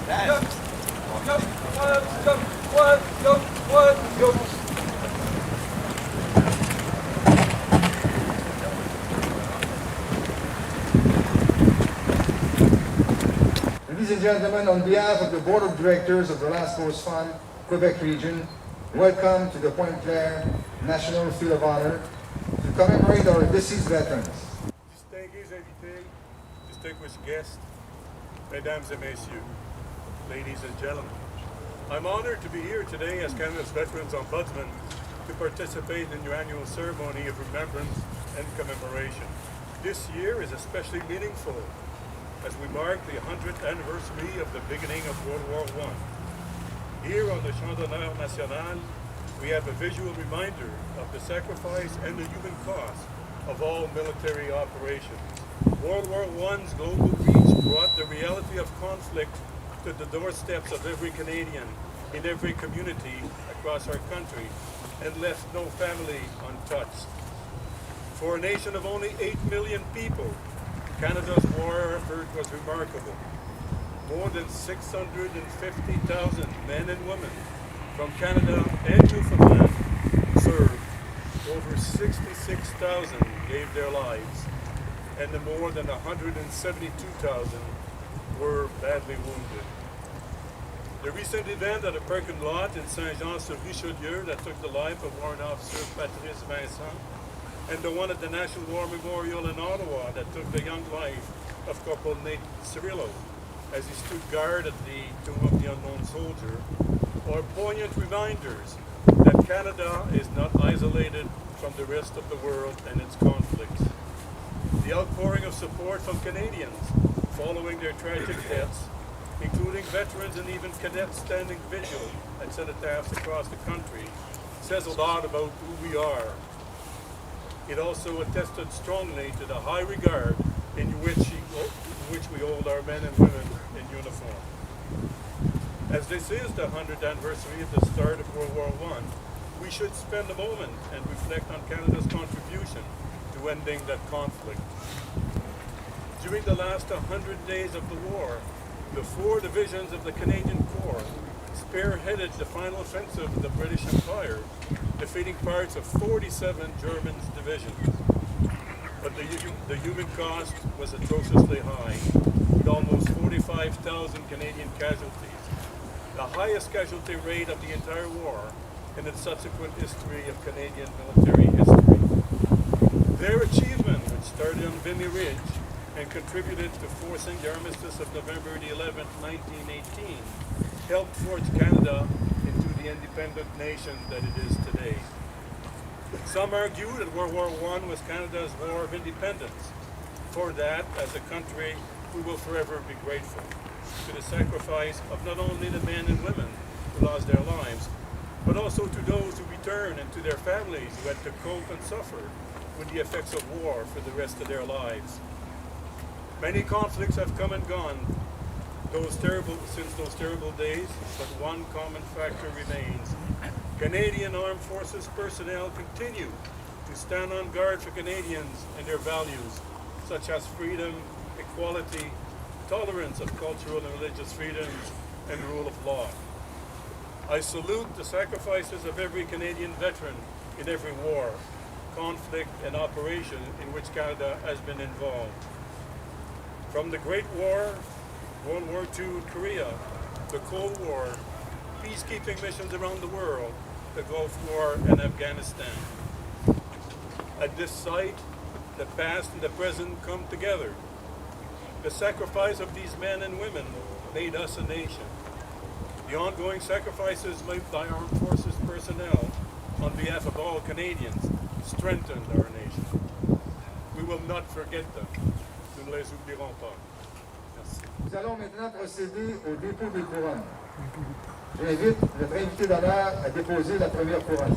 Ladies and gentlemen, on behalf of the Board of Directors of the Last Post Fund, Quebec Region, welcome to the Pointe-Claire National Field of Honour to commemorate our deceased veterans. Distinguished invités, distinguished guests, mesdames et messieurs, ladies and gentlemen. I'm honored to be here today as Canada's Veterans Ombudsman to participate in your annual ceremony of remembrance and commemoration. This year is especially meaningful as we mark the 100th anniversary of the beginning of World War I. Here on the Champ d'Honneur National, we have a visual reminder of the sacrifice and the human cost of all military operations. World War I's global reach brought the reality of conflict to the doorsteps of every Canadian in every community across our country and left no family untouched. For a nation of only 8 million people, Canada's war effort was remarkable. More than 650,000 men and women from Canada and Newfoundland served. Over 66,000 gave their lives, and more than 172,000 were badly wounded. The recent event at a parking lot in Saint-Jean-sur-Richelieu that took the life of Warrant Officer Patron Vincent, and the one at the National War Memorial in Ottawa that took the young life of Corporal Nate Cirillo as he stood guard at the Tomb of the Unknown Soldier, are poignant reminders that Canada is not isolated from the rest of the world and its conflicts. The outpouring of support from Canadians following their tragic deaths, including veterans and even cadets standing vigil at cenotaphs across the country, says a lot about who we are. It also attested strongly to the high regard in which we hold our men and women in uniform. As this is the 100th anniversary of the start of World War I, we should spend a moment and reflect on Canada's contribution to ending that conflict. During the last 100 days of the war, the 4 divisions of the Canadian Corps spearheaded the final offensive of the British Empire, defeating parts of 47 German divisions. But the human cost was atrociously high, with almost 45,000 Canadian casualties, the highest casualty rate of the entire war in the subsequent history of Canadian military history. Their achievement, which started on Vimy Ridge and contributed to forcing the armistice of November 11, 1918, helped forge Canada into the independent nation that it is today. Some argue that World War I was Canada's war of independence. For that, as a country, we will forever be grateful to the sacrifice of not only the men and women who lost their lives, but also to those who returned and to their families who had to cope and suffer with the effects of war for the rest of their lives. Many conflicts have come and gone since those terrible days, but one common factor remains. Canadian Armed Forces personnel continue to stand on guard for Canadians and their values, such as freedom, equality, tolerance of cultural and religious freedoms, and rule of law. I salute the sacrifices of every Canadian veteran in every war, conflict, and operation in which Canada has been involved. From the Great War, World War II in Korea, the Cold War, peacekeeping missions around the world, the Gulf War, and Afghanistan. At this site, the past and the present come together. The sacrifice of these men and women made us a nation. The ongoing sacrifices made by Armed Forces personnel on behalf of all Canadians strengthened our nation. We will not forget them. Nous ne les oublierons pas. Merci. Nous allons maintenant procéder au dépôt des couronnes. J'invite notre invité d'honneur à déposer la première couronne.